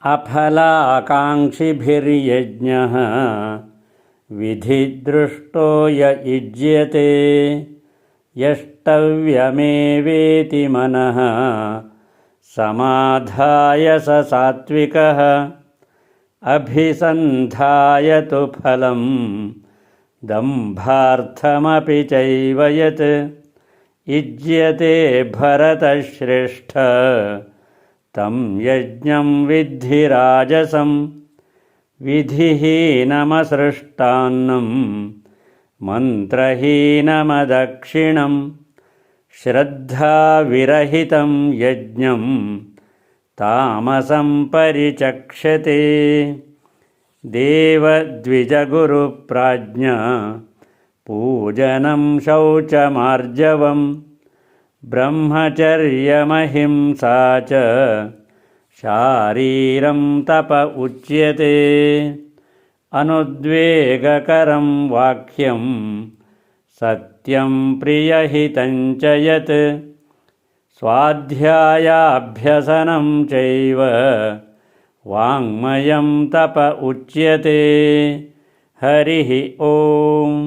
अफलाकाङ्क्षिभिर्यज्ञः विधिदृष्टो य युज्यते यष्टव्यमेवेति मनः समाधाय स सात्विकः अभिसन्धाय तु फलं दम्भार्थमपि चैव यत् युज्यते भरतश्रेष्ठ तं यज्ञं विद्धि राजसं विधिहीनमसृष्टान्नं मन्त्रहीनमदक्षिणं श्रद्धाविरहितं यज्ञं तामसं परिचक्षते देवद्विजगुरुप्राज्ञा पूजनं शौचमार्जवं ब्रह्मचर्यमहिंसा च शारीरं तप उच्यते अनुद्वेगकरं वाक्यं सत्यं प्रियहितं च यत् स्वाध्यायाभ्यसनं चैव वाङ्मयं तप उच्यते हरिः ओम्।